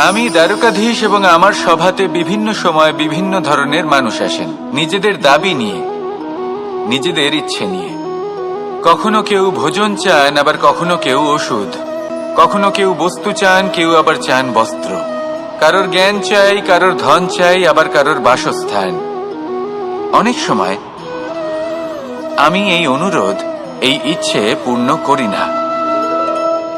আমি দ্বারকাধীশ এবং আমার সভাতে বিভিন্ন সময় বিভিন্ন ধরনের মানুষ আসেন, নিজেদের দাবি নিয়ে, নিজেদের ইচ্ছে নিয়ে। কখনো কেউ ভোজন চান, আবার কখনো কেউ ওষুধ, কখনো কেউ বস্তু চান, কেউ আবার চান বস্ত্র। কারোর জ্ঞান চাই, কারোর ধন চাই, আবার কারোর বাসস্থান। অনেক সময় আমি এই অনুরোধ, এই ইচ্ছে পূর্ণ করি না।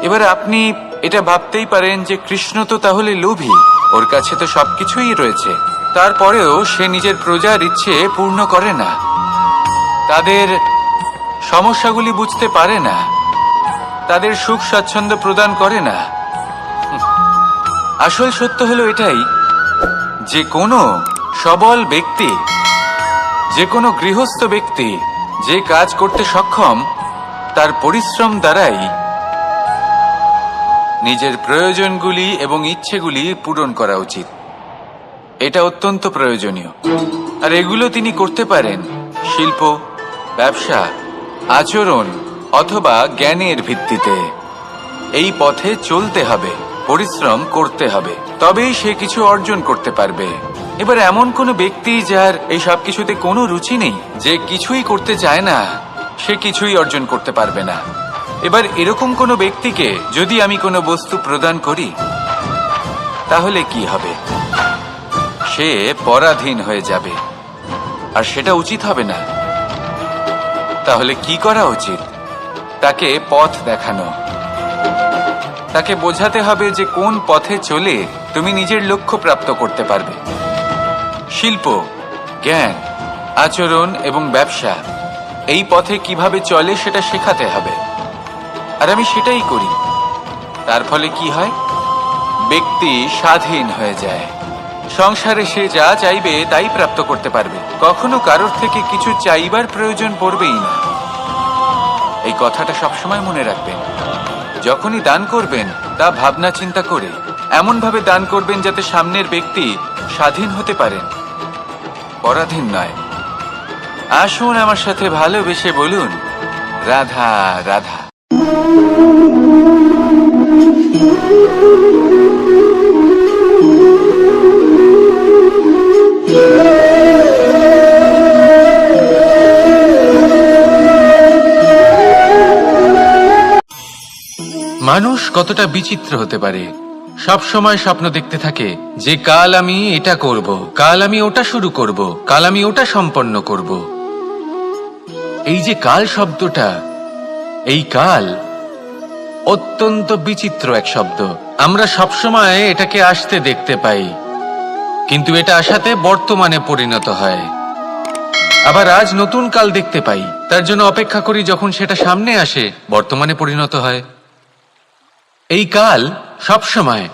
এবার আপনি এটা ভাবতেই পারেন যে কৃষ্ণ তো তাহলে লোভী, ওর কাছে তো সবকিছুই রয়েছে, তারপরেও সে নিজের প্রজার ইচ্ছে পূর্ণ করে না, তাদের সমস্যাগুলি বুঝতে পারে না, তাদের সুখ স্বাচ্ছন্দ্য প্রদান করে না। আসল সত্য হলো এটাই যে কোনো সবল ব্যক্তি, যে কোনো গৃহস্থ ব্যক্তি যে কাজ করতে সক্ষম, তার পরিশ্রম দ্বারাই নিজের প্রয়োজনগুলি এবং ইচ্ছেগুলি পূরণ করা উচিত। এটা অত্যন্ত প্রয়োজনীয়। আর এগুলো তিনি করতে পারেন শিল্প, ব্যবসা, আচরণ অথবা জ্ঞানের ভিত্তিতে। এই পথে চলতে হবে, পরিশ্রম করতে হবে, তবেই সে কিছু অর্জন করতে পারবে। এবার এমন কোনো ব্যক্তি যার এই সব কিছুতে কোনো রুচি নেই, যে কিছুই করতে চায় না, সে কিছুই অর্জন করতে পারবে না। এবার এরকম কোনো ব্যক্তিকে যদি আমি কোনো বস্তু প্রদান করি, তাহলে কি হবে? সে পরাধীন হয়ে যাবে, আর সেটা উচিত হবে না। তাহলে কি করা উচিত? তাকে পথ দেখানো, তাকে বোঝাতে হবে যে কোন পথে চলে তুমি নিজের লক্ষ্য প্রাপ্ত করতে পারবে। শিল্প, জ্ঞান, আচরণ এবং ব্যবসা, এই পথে কিভাবে চলে সেটা শেখাতে হবে। আর আমি সেটাই করি। তার ফলে কি হয়? ব্যক্তি স্বাধীন হয়ে যায়। সংসারে সে যা চাইবে তাই প্রাপ্ত করতে পারবে, কখনো কারোর থেকে কিছু চাইবার প্রয়োজন পড়বেই না। এই কথাটা সবসময় মনে রাখবেন। যখনই দান করবেন তা ভাবনা চিন্তা করে এমন ভাবে দান করবেন যাতে সামনের ব্যক্তি স্বাধীন হতে পারেন, পরাধীন নয়। আসুন আমার সাথে ভালোবেসে বলুন, রাধা রাধা। মানুষ কতটা বিচিত্র হতে পারে। সব সময় স্বপ্ন দেখতে থাকে যে কাল আমি এটা করব, কাল আমি ওটা শুরু করব, কাল আমি ওটা সম্পন্ন করব। এই যে কাল শব্দটা, এই কাল অত্যন্ত বিচিত্র এক শব্দ। আমরা সবসময় এটাকে আসতে দেখতে পাই, কিন্তু এটা আসাতে বর্তমানে পরিণত হয়। আবার আজ নতুন কাল দেখতে পাই, তার জন্য অপেক্ষা করি, যখন সেটা সামনে আসে বর্তমানে পরিণত হয়। এই কাল সবসময়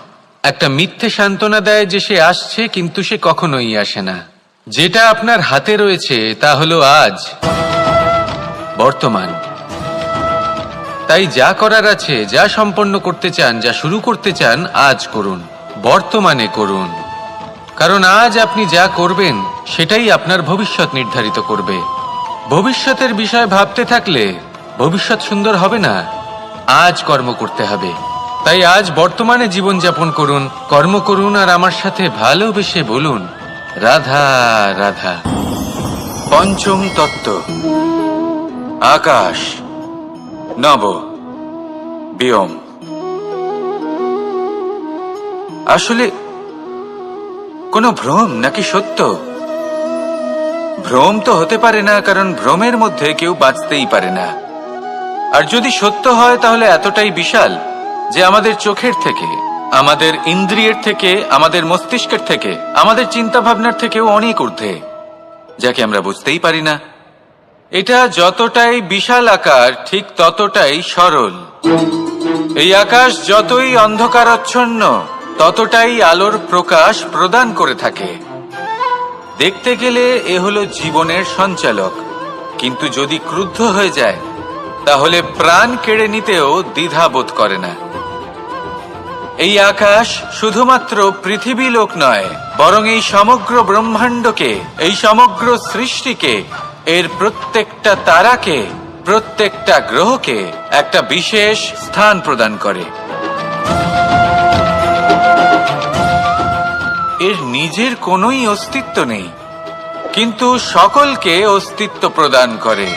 একটা মিথ্যে সান্ত্বনা দেয় যে সে আসছে, কিন্তু সে কখনোই আসে না। যেটা আপনার হাতে রয়েছে তা হলো আজ, বর্তমান। তাই যা করার আছে, যা সম্পন্ন করতে চান, যা শুরু করতে চান, আজ করুন, বর্তমানে করুন। কারণ আজ আপনি যা করবেন সেটাই আপনার ভবিষ্যৎ নির্ধারিত করবে। ভবিষ্যতের বিষয় ভাবতে থাকলে ভবিষ্যৎ সুন্দর হবে না। আজ কর্ম করতে হবে। তাই আজ বর্তমানে জীবনযাপন করুন, কর্ম করুন, আর আমার সাথে ভালোবেসে বলুন, রাধা রাধা। পঞ্চম তত্ত্ব, আকাশ, নব, ব্যোম। আসলে কোনো ভ্রম নাকি সত্য? ভ্রম তো হতে পারে না, কারণ ভ্রমের মধ্যে কেউ বাঁচতেই পারে না। আর যদি সত্য হয় তাহলে এতটাই বিশাল যে আমাদের চোখের থেকে, আমাদের ইন্দ্রিয়ের থেকে, আমাদের মস্তিষ্কের থেকে, আমাদের চিন্তা ভাবনার থেকেও অনেক ঊর্ধ্বে, যাকে আমরা বুঝতেই পারি না। এটা যতটাই বিশাল আকার, ঠিক ততটাই সরল। এই আকাশ যতই অন্ধকারাচ্ছন্ন, ততটাই আলোর প্রকাশ প্রদান করে থাকে। দেখতে গেলে এ হলো জীবনের সঞ্চালক, কিন্তু যদি ক্রুদ্ধ হয়ে যায় তাহলে প্রাণ কেড়ে নিতেও দ্বিধা বোধ করে না। এই আকাশ শুধুমাত্র পৃথিবী লোক নয়, বরং এই সমগ্র ব্রহ্মাণ্ডকে, এই সমগ্র সৃষ্টিকে, এর প্রত্যেকটা তারাকে, প্রত্যেকটা গ্রহকে একটা বিশেষ স্থান প্রদান করে। নিজের কোনোই অস্তিত্ব নেই, কিন্তু সকলকে অস্তিত্ব প্রদান করে।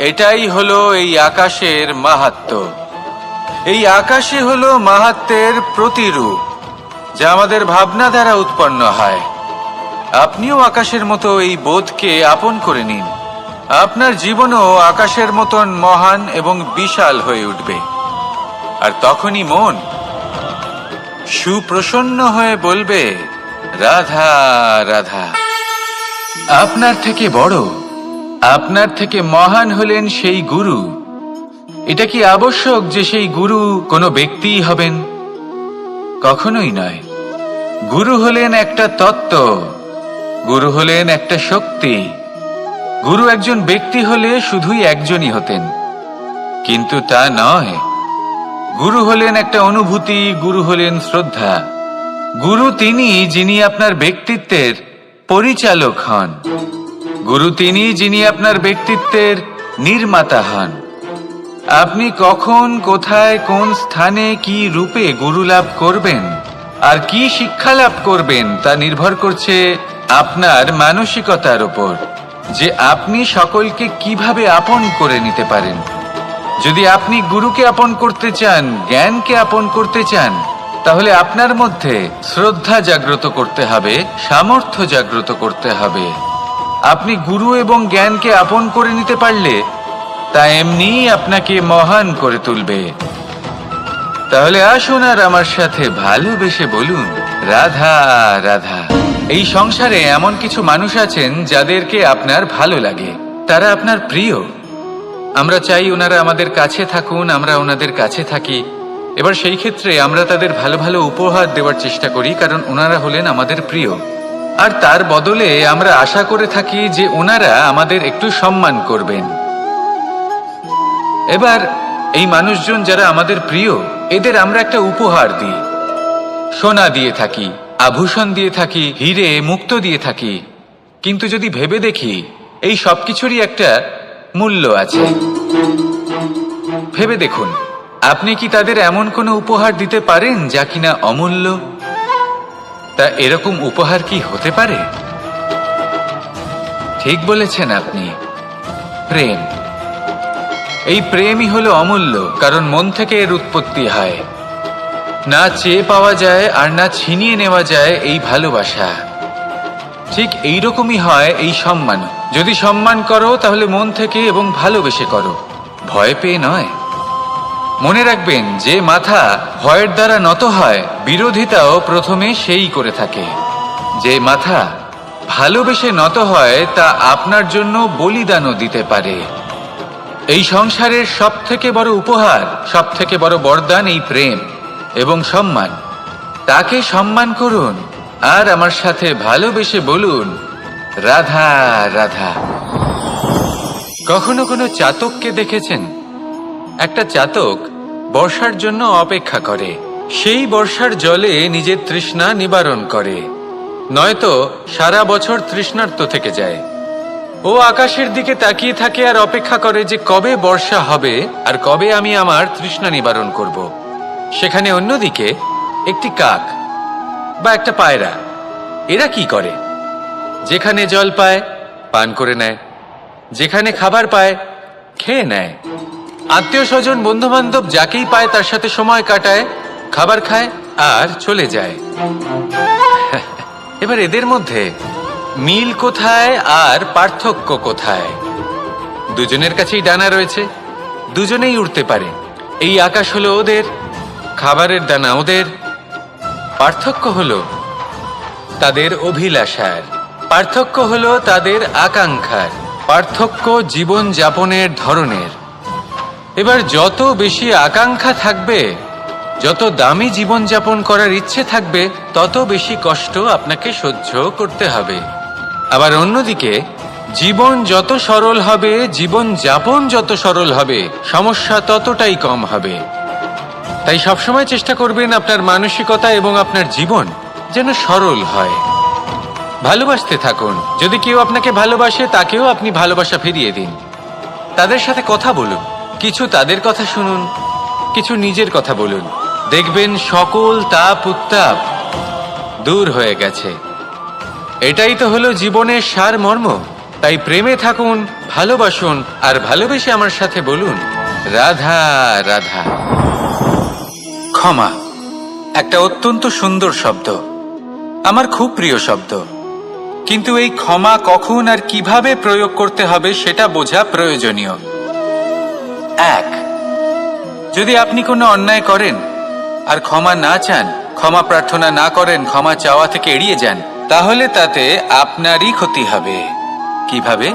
এটাই হলো এই আকাশের মাহাত্ম্য। এই আকাশই হলো মাহাত্ম্যের প্রতিরূপ, যা আমাদের ভাবনা দ্বারা উৎপন্ন হয়। আপনিও আকাশের মতো এই বোধকে আপন করে নিন। আপনার জীবনও আকাশের মতন মহান এবং বিশাল হয়ে উঠবে। আর তখনই মন সুপ্রসন্ন হয়ে বলবে, রাধা রাধা। আপনার থেকে বড়, আপনার থেকে মহান হলেন সেই গুরু। এটা কি আবশ্যক যে সেই গুরু কোনো ব্যক্তিই হবেন? কখনোই নয়। গুরু হলেন একটা তত্ত্ব, গুরু হলেন একটা শক্তি। গুরু একজন ব্যক্তি হলে শুধুই একজনই হতেন, কিন্তু তা নয়। গুরু হলেন একটা অনুভূতি, গুরু হলেন শ্রদ্ধা। গুরু তিনি যিনি আপনার ব্যক্তিত্বের পরিচালক হন। গুরু তিনি যিনি আপনার ব্যক্তিত্বের নির্মাতা হন। আপনি কখন, কোথায়, কোন স্থানে, কি রূপে গুরু লাভ করবেন আর কি শিক্ষা লাভ করবেন তা নির্ভর করছে আপনার মানসিকতার উপর, যে আপনি সকলকে কিভাবে আপন করে নিতে পারেন। যদি আপনি গুরুকে আপন করতে চান, জ্ঞানকে আপন করতে চান, তাহলে আপনার মধ্যে শ্রদ্ধা জাগ্রত করতে হবে, সামর্থ্য জাগ্রত করতে হবে। আপনি গুরু এবং জ্ঞানকে আপন করে নিতে পারলে তা এমনিই আপনাকে মহান করে তুলবে। তাহলে আসুন আর আমার সাথে ভালোবেসে বলুন, রাধা রাধা। এই সংসারে এমন কিছু মানুষ আছেন যাদেরকে আপনার ভালো লাগে, তারা আপনার প্রিয়। আমরা চাই ওনারা আমাদের কাছে থাকুন, আমরা ওনাদের কাছে থাকি। এবার সেই ক্ষেত্রে আমরা তাদের ভালো ভালো উপহার দেওয়ার চেষ্টা করি, কারণ ওনারা হলেন আমাদের প্রিয়। আর তার বদলে আমরা আশা করে থাকি যে ওনারা আমাদের একটু সম্মান করবেন। এবার এই মানুষজন যারা আমাদের প্রিয়, এদের আমরা একটা উপহার দিই। সোনা দিয়ে থাকি, আভূষণ দিয়ে থাকি, হিরে মুক্ত দিয়ে থাকি। কিন্তু যদি ভেবে দেখি, এই সবকিছুরই একটা মূল্য আছে। ভেবে দেখুন, আপনি কি তাদের এমন কোনো উপহার দিতে পারেন যা কিনা অমূল্য? তা এরকম উপহার কি হতে পারে? ঠিক বলেছেন আপনি, প্রেম। এই প্রেমই হলো অমূল্য, কারণ মন থেকে এর উৎপত্তি হয়। না চেয়ে পাওয়া যায় আর না ছিনিয়ে নেওয়া যায় এই ভালোবাসা। ঠিক এইরকমই হয় এই সম্মান। যদি সম্মান করো তাহলে মন থেকে এবং ভালোবেসে করো, ভয় পেয়ে নয়। মনে রাখবেন, যে মাথা ভয়ের দ্বারা নত হয়, বিরোধিতাও প্রথমে সেই করে থাকে। যে মাথা ভালোবেসে নত হয়, তা আপনার জন্য বলিদানও দিতে পারে। এই সংসারের সব থেকে বড় উপহার, সব থেকে বড় বরদান এই প্রেম এবং সম্মান। তাকে সম্মান করুন আর আমার সাথে ভালোবেসে বলুন, রাধা রাধা। কখনো কোনো চাতককে দেখেছেন? একটা চাতক বর্ষার জন্য অপেক্ষা করে। সেই বর্ষার জলে নিজের তৃষ্ণা নিবারণ করে, নয়তো সারা বছর তৃষ্ণার্ত থেকে যায়। ও আকাশের দিকে তাকিয়ে থাকে আর অপেক্ষা করে যে কবে বর্ষা হবে আর কবে আমি আমার তৃষ্ণা নিবারণ করব। সেখানে অন্যদিকে একটি কাক বা একটা পায়রা, এরা কি করে? যেখানে জল পায় পান করে নেয়, যেখানে খাবার পায় খেয়ে নেয়। আত্মীয় স্বজন, বন্ধু বান্ধব যাকেই পায় তার সাথে সময় কাটায়, খাবার খায় আর চলে যায়। এবার এদের মধ্যে মিল কোথায় আর পার্থক্য কোথায়? দুজনের কাছেই ডানা রয়েছে, দুজনেই উড়তে পারে। এই আকাশ হলো ওদের, খাবারের দানা ওদের। পার্থক্য হলো তাদের অভিলাষার, পার্থক্য হলো তাদের আকাঙ্ক্ষার, পার্থক্য জীবন যাপনের ধরনের। এবার যত বেশি আকাঙ্ক্ষা থাকবে, যত দামি জীবন যাপন করার ইচ্ছে থাকবে, তত বেশি কষ্ট আপনাকে সহ্য করতে হবে। আবার অন্যদিকে জীবন যত সরল হবে, জীবন যাপন যত সরল হবে, সমস্যা ততটাই কম হবে। তাই সবসময় চেষ্টা করবেন আপনার মানসিকতা এবং আপনার জীবন যেন সরল হয়। ভালোবাসতে থাকুন। যদি কেউ আপনাকে ভালোবাসে, তাকেও আপনি ভালোবাসা ফিরিয়ে দিন। তাদের সাথে কথা বলুন, কিছু তাদের কথা শুনুন, কিছু নিজের কথা বলুন। দেখবেন সকল তাপ উত্তাপ দূর হয়ে গেছে। এটাই তো হলো জীবনের সারমর্ম। তাই প্রেমে থাকুন, ভালোবাসুন, আর ভালোবেসে আমার সাথে বলুন, রাধা রাধা। ক্ষমা একটা অত্যন্ত সুন্দর শব্দ, আমার খুব প্রিয় শব্দ। কিন্তু এই ক্ষমা কখন আর কিভাবে প্রয়োগ করতে হবে সেটা বোঝা প্রয়োজনীয়। এক, যদি আপনি কোনো অন্যায় করেন আর ক্ষমা না চান, ক্ষমা প্রার্থনা না করেন, ক্ষমা চাওয়া থেকে এড়িয়ে যান, তাহলে তাতে আপনারই ক্ষতি হবে। কিভাবে?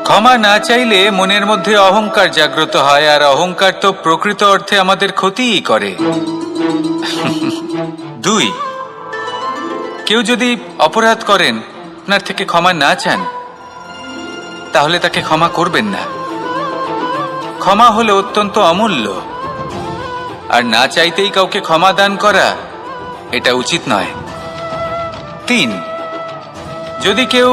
ক্ষমা না চাইলে মনের মধ্যে অহংকার জাগ্রত হয়, আর অহংকার তো প্রকৃত অর্থে আমাদের ক্ষতিই করে। দুই, কেউ যদি অপরাধ করেন, আপনার থেকে ক্ষমা না চান, তাহলে তাকে ক্ষমা করবেন না। ক্ষমা হলো অত্যন্ত অমূল্য, আর না চাইতেই কাউকে ক্ষমা দান করা এটা উচিত নয়। তিন, যদি কেউ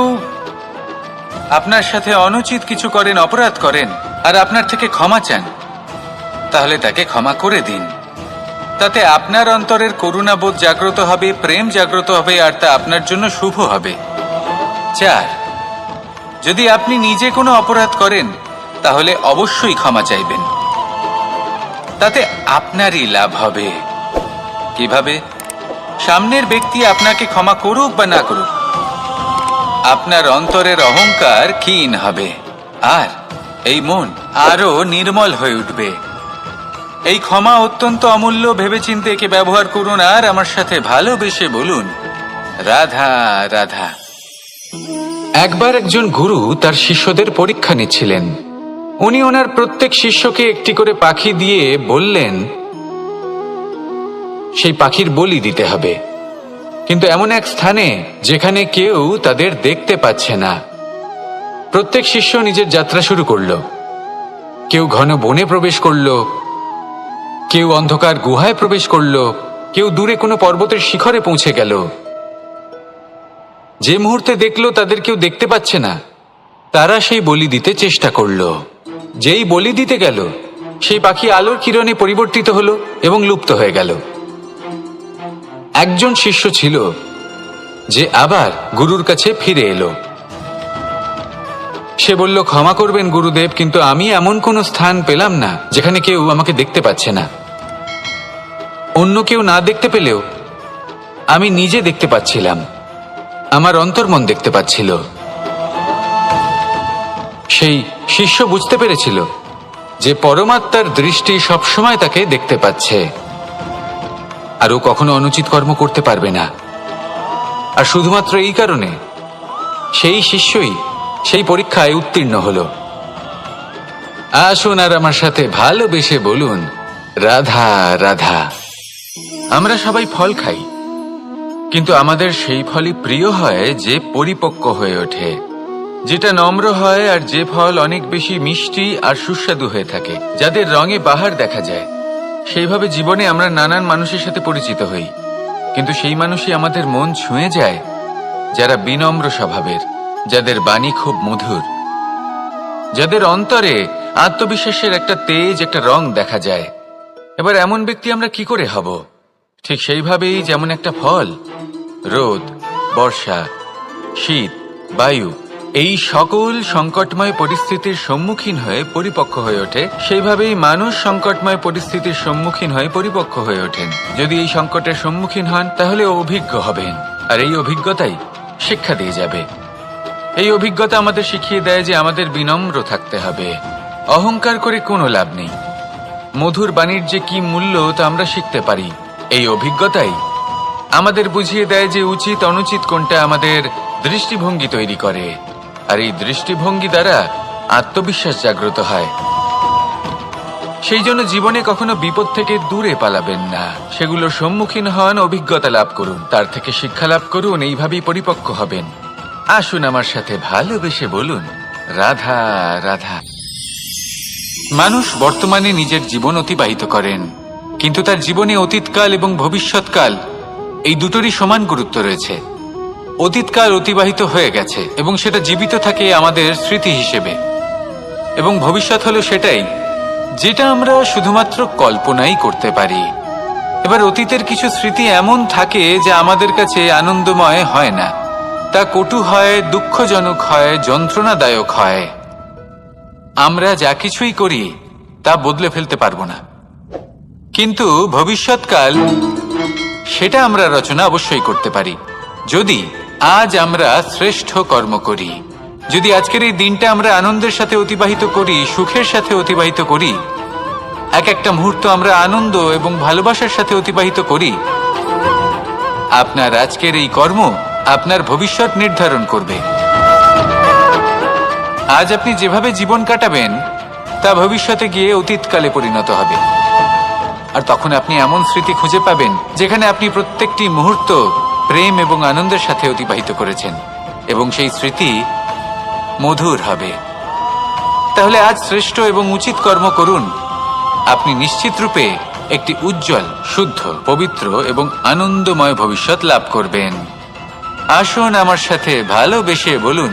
আপনার সাথে অনুচিত কিছু করেন, অপরাধ করেন, আর আপনার থেকে ক্ষমা চান, তাহলে তাকে ক্ষমা করে দিন। তাতে আপনার অন্তরের করুণাবোধ জাগ্রত হবে, প্রেম জাগ্রত হবে, আর তা আপনার জন্য শুভ হবে। চার, যদি আপনি নিজে কোনো অপরাধ করেন, তাহলে অবশ্যই ক্ষমা চাইবেন। তাতে আপনারই লাভ হবে। কিভাবে? সামনের ব্যক্তি আপনাকে ক্ষমা করুক বা না করুক, আপনার অন্তরের অহংকার ক্ষীণ হবে, আর এই মন আরো নির্মল হয়ে উঠবে। এই ক্ষমা অত্যন্ত অমূল্য, ভেবেচিন্তে একে ব্যবহার করুন, আর আমার সাথে ভালোবেসে বলুন, রাধা রাধা। একবার একজন গুরু তার শিষ্যদের পরীক্ষা নিচ্ছিলেন। উনি ওনার প্রত্যেক শিষ্যকে একটি করে পাখি দিয়ে বললেন, সেই পাখির বলি দিতে হবে, কিন্তু এমন এক স্থানে যেখানে কেউ তাদের দেখতে পাচ্ছে না। প্রত্যেক শিষ্য নিজের যাত্রা শুরু করল। কেউ ঘন বনে প্রবেশ করল, কেউ অন্ধকার গুহায় প্রবেশ করল, কেউ দূরে কোনো পর্বতের শিখরে পৌঁছে গেল। যে মুহূর্তে দেখল তাদের কেউ দেখতে পাচ্ছে না, তারা সেই বলি দিতে চেষ্টা করল। যেই বলি দিতে গেল, সেই পাখি আলোর কিরণে পরিবর্তিত হলো এবং লুপ্ত হয়ে গেল। একজন শিষ্য ছিল যে আবার গুরুর কাছে ফিরে এলো। সে বলল, ক্ষমা করবেন গুরুদেব, কিন্তু আমি এমন কোনো স্থান পেলাম না যেখানে কেউ আমাকে দেখতে পাচ্ছে না। অন্য কেউ না দেখতে পেলেও আমি নিজে দেখতে পাচ্ছিলাম, আমার অন্তর্মন দেখতে পাচ্ছিল। সেই শিষ্য বুঝতে পেরেছিল যে পরমাত্মার দৃষ্টি সবসময় তাকে দেখতে পাচ্ছে, আর ও কখনো অনুচিত কর্ম করতে পারবে না। আর শুধুমাত্র এই কারণে সেই শিষ্যই সেই পরীক্ষায় উত্তীর্ণ হল। আসুন আর আমার সাথে ভালোবেসে বলুন, রাধা রাধা। আমরা সবাই ফল খাই, কিন্তু আমাদের সেই ফলই প্রিয় হয় যে পরিপক্ক হয়ে ওঠে, যেটা নম্র হয়, আর যে ফল অনেক বেশি মিষ্টি আর সুস্বাদু হয়ে থাকে, যাদের রঙে বাহার দেখা যায়। সেইভাবে জীবনে আমরা নানান মানুষের সাথে পরিচিত হই, কিন্তু সেই মানুষই আমাদের মন ছুঁয়ে যায় যারা বিনম্র স্বভাবের, যাদের বাণী খুব মধুর, যাদের অন্তরে আত্মবিশ্বাসের একটা তেজ, একটা রং দেখা যায়। এবার এমন ব্যক্তি আমরা কি করে হব? ঠিক সেইভাবেই যেমন একটা ফল রোদ, বর্ষা, শীত, বায়ু এই সকল সংকটময় পরিস্থিতির সম্মুখীন হয়ে পরিপক্ক হয়ে ওঠে, সেইভাবেই মানুষ সংকটময় পরিস্থিতির সম্মুখীন হয়ে পরিপক্ক হয়ে ওঠেন। যদি এই সংকটের সম্মুখীন হন, তাহলে অভিজ্ঞ হবেন, আর এই অভিজ্ঞতাই শিক্ষা দিয়ে যাবে। এই অভিজ্ঞতা আমাদের শিখিয়ে দেয় যে আমাদের বিনম্র থাকতে হবে, অহংকার করে কোনো লাভ নেই। মধুর বাণীর যে কি মূল্য তা আমরা শিখতে পারি। এই অভিজ্ঞতাই আমাদের বুঝিয়ে দেয় যে উচিত অনুচিত কোনটা, আমাদের দৃষ্টিভঙ্গি তৈরি করে, আর এই দৃষ্টিভঙ্গি দ্বারা আত্মবিশ্বাস জাগ্রত হয়। সেই জন্য জীবনে কখনো বিপদ থেকে দূরে পালাবেন না, সেগুলোর সম্মুখীন হন, অভিজ্ঞতা লাভ করুন, তার থেকে শিক্ষা লাভ করুন, এইভাবেই পরিপক্ক হবেন। আসুন আমার সাথে ভালোবেসে বলুন, রাধা রাধা। মানুষ বর্তমানে নিজের জীবন অতিবাহিত করেন, কিন্তু তার জীবনে অতীতকাল এবং ভবিষ্যৎকাল এই দুটোরই সমান গুরুত্ব রয়েছে। অতীতকাল অতিবাহিত হয়ে গেছে এবং সেটা জীবিত থাকে আমাদের স্মৃতি হিসেবে, এবং ভবিষ্যৎ হলো সেটাই যেটা আমরা শুধুমাত্র কল্পনাই করতে পারি। এবার অতীতের কিছু স্মৃতি এমন থাকে যা আমাদের কাছে আনন্দময় হয় না, তা কটু হয়, দুঃখজনক হয়, যন্ত্রণাদায়ক হয়। আমরা যা কিছুই করি তা বদলে ফেলতে পারবো না, কিন্তু ভবিষ্যৎকাল সেটা আমরা রচনা অবশ্যই করতে পারি, যদি আজ আমরা শ্রেষ্ঠ কর্ম করি। যদি আজকের এই দিনটা আমরা আনন্দের সাথে অতিবাহিত করি, সুখের সাথে অতিবাহিত করি, এক একটা মুহূর্ত আমরা আনন্দ এবং ভালোবাসার সাথে অতিবাহিত করি, আপনার আজকের এই কর্ম আপনার ভবিষ্যৎ নির্ধারণ করবে। আজ আপনি যেভাবে জীবন কাটাবেন তা ভবিষ্যতে গিয়ে অতীতকালে পরিণত হবে, আর তখন আপনি এমন স্মৃতি খুঁজে পাবেন যেখানে আপনি প্রত্যেকটি মুহূর্ত প্রেম এবং আনন্দের সাথে অতিবাহিত করেছেন, এবং সেই স্মৃতি মধুর হবে। তাহলে আজ শ্রেষ্ঠ এবং উচিত কর্ম করুন, আপনি নিশ্চিত রূপে একটি উজ্জ্বল, শুদ্ধ, পবিত্র এবং আনন্দময় ভবিষ্যৎ লাভ করবেন। আসুন আমার সাথে ভালোবেসে বলুন,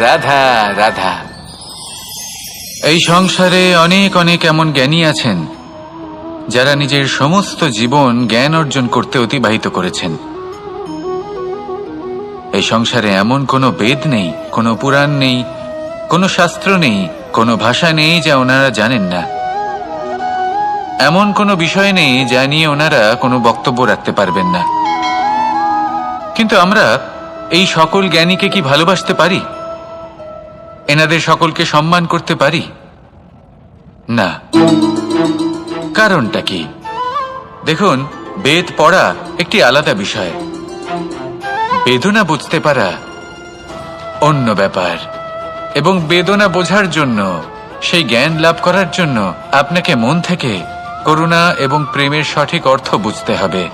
রাধা রাধা। এই সংসারে অনেক অনেক এমন জ্ঞানী আছেন যারা নিজের সমস্ত জীবন জ্ঞান অর্জন করতে অতিবাহিত করেছেন। এই সংসারে এমন কোনো বেদ নেই, কোনো পুরাণ নেই, কোনো শাস্ত্র নেই, কোনো ভাষা নেই যা ওনারা জানেন না। এমন কোনো বিষয় নেই যা নিয়ে ওনারা কোনো বক্তব্য রাখতে পারবেন না। কিন্তু আমরা এই সকল জ্ঞানীকে কি ভালোবাসতে পারি? এনাদের সকলকে সম্মান করতে পারি না। কারণটা কি? দেখুন, বেদ পড়া একটি আলাদা বিষয়, বেদনা বুঝতে পারা অন্য ব্যাপার। এবং বেদনা বোঝার জন্য, সেই জ্ঞান লাভ করার জন্য আপনাকে মন থেকে করুণা এবং প্রেমের সঠিক অর্থ বুঝতে হবে।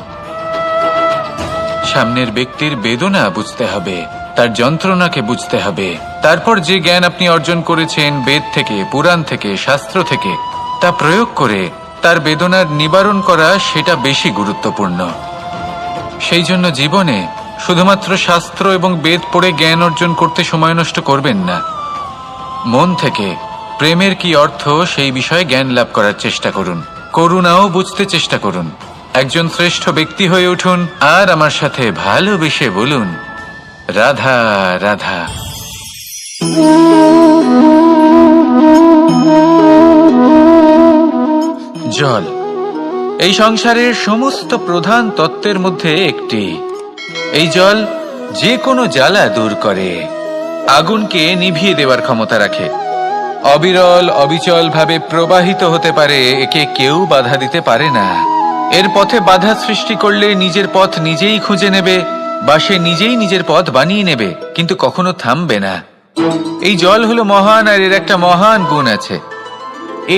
সামনের ব্যক্তির বেদনা বুঝতে হবে, তার যন্ত্রণাকে বুঝতে হবে। তারপর যে জ্ঞান আপনি অর্জন করেছেন বেদ থেকে, পুরাণ থেকে, শাস্ত্র থেকে, তা প্রয়োগ করে তার বেদনার নিবারণ করা, সেটা বেশি গুরুত্বপূর্ণ। সেই জন্য জীবনে শুধুমাত্র শাস্ত্র এবং বেদ পড়ে জ্ঞান অর্জন করতে সময় নষ্ট করবেন না। মন থেকে প্রেমের কি অর্থ সেই বিষয়ে জ্ঞান লাভ করার চেষ্টা করুন, করুণাও বুঝতে চেষ্টা করুন। একজন শ্রেষ্ঠ ব্যক্তি হয়ে উঠুন, আর আমার সাথে ভালোবেসে বলুন, রাধা রাধা। জল এই সংসারের সমস্ত প্রধান তত্ত্বের মধ্যে একটি। এই জল যে কোনো জ্বালা দূর করে, আগুনকে নিভিয়ে দেওয়ার ক্ষমতা রাখে, অবিরল অবিচল ভাবে প্রবাহিত হতে পারে, একে কেউ বাধা দিতে পারে না। এর পথে বাধা সৃষ্টি করলে নিজের পথ নিজেই খুঁজে নেবে, বা সে নিজেই নিজের পথ বানিয়ে নেবে, কিন্তু কখনো থামবে না। এই জল হলো মহান, আর এর একটা মহান গুণ আছে,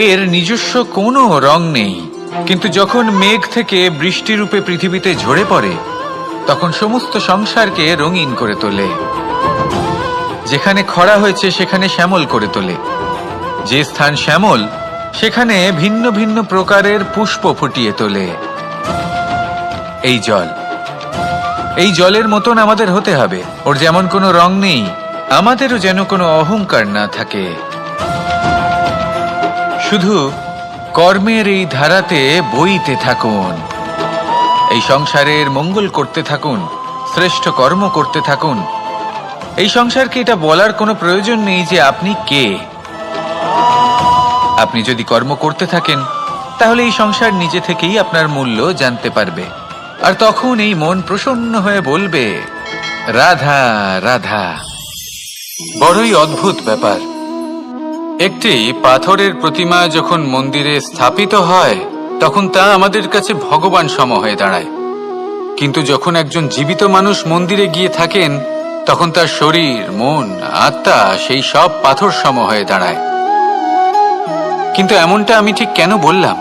এর নিজস্ব কোনো রং নেই। কিন্তু যখন মেঘ থেকে বৃষ্টি রূপে পৃথিবীতে ঝরে পড়ে, তখন সমস্ত সংসারকে রঙিন করে তোলে। যেখানে খরা হয়েছে সেখানে শ্যামল করে তোলে, যে স্থান শ্যামল সেখানে ভিন্ন ভিন্ন প্রকারের পুষ্প ফুটিয়ে তোলে। এই জল, এই জলের মতন আমাদের হতে হবে। ওর যেমন কোনো রং নেই, আমাদেরও যেন কোনো অহংকার না থাকে। শুধু কর্মের এই ধারাতে বইতে থাকুন, এই সংসারের মঙ্গল করতে থাকুন, শ্রেষ্ঠ কর্ম করতে থাকুন। এই সংসারকে এটা বলার কোনো প্রয়োজন নেই যে আপনি কে। আপনি যদি কর্ম করতে থাকেন, তাহলে এই সংসার নিজে থেকেই আপনার মূল্য জানতে পারবে, আর তখন এই মন প্রসন্ন হয়ে বলবে, রাধা রাধা। বড়ই অদ্ভুত ব্যাপার, একটি পাথরের প্রতিমা যখন মন্দিরে স্থাপিত হয়, তখন তা আমাদের কাছে ভগবান সম হয়ে দাঁড়ায়। কিন্তু যখন একজন জীবিত মানুষ মন্দিরে গিয়ে থাকেন, তখন তার শরীর, মন, আত্মা সেই সব পাথর সম হয়ে দাঁড়ায়। কিন্তু এমনটা আমি ঠিক কেন বললাম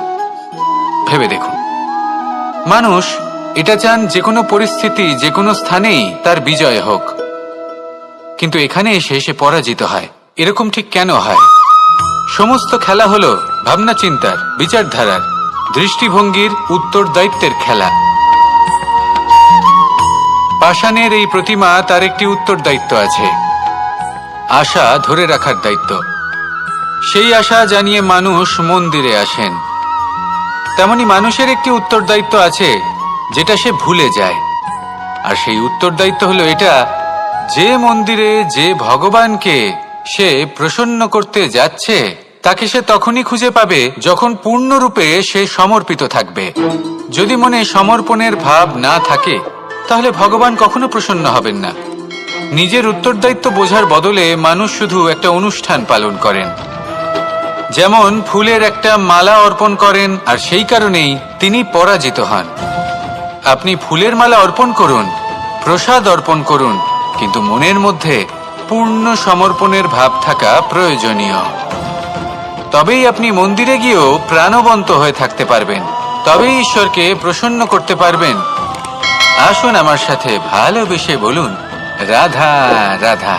ভেবে দেখুন। মানুষ এটা চান যে কোনো পরিস্থিতি, যে কোনো স্থানেই তার বিজয় হোক, কিন্তু এখানে এসে সে পরাজিত হয়। এরকম ঠিক কেন হয়? সমস্ত খেলা হলো ভাবনা চিন্তার, বিচারধারার, দৃষ্টিভঙ্গির, উত্তরদায়িত্বের খেলা। পাষাণের এই প্রতিমা, তার একটি উত্তরদায়িত্ব আছে, আশা ধরে রাখার দায়িত্ব। সেই আশা জানিয়ে মানুষ মন্দিরে আসেন। তেমনি মানুষের একটি উত্তরদায়িত্ব আছে যেটা সে ভুলে যায়। আর সেই উত্তরদায়িত্ব হলো এটা, যে মন্দিরে যে ভগবানকে সে প্রসন্ন করতে যাচ্ছে তাকে সে তখনই খুঁজে পাবে যখন পূর্ণরূপে সে সমর্পিত থাকবে। যদি মনে সমর্পণের ভাব না থাকে তাহলে ভগবান কখনো প্রসন্ন হবেন না। নিজের উত্তরদায়িত্ব বোঝার বদলে মানুষ শুধু একটা অনুষ্ঠান পালন করেন। যেমন ফুলের একটা মালা অর্পণ করেন আর সেই কারণেই তিনি পরাজিত হন। আপনি ফুলের মালা অর্পণ করুন, প্রসাদ অর্পণ করুন, কিন্তু মনের মধ্যে পূর্ণ সমর্পণের ভাব থাকা প্রয়োজনীয়। তবেই আপনি মন্দিরে গিয়েও প্রাণবন্ত হয়ে থাকতে পারবেন, তবেই ঈশ্বরকে প্রসন্ন করতে পারবেন। আসুন আমার সাথে ভালোবেসে বলুন, রাধা রাধা।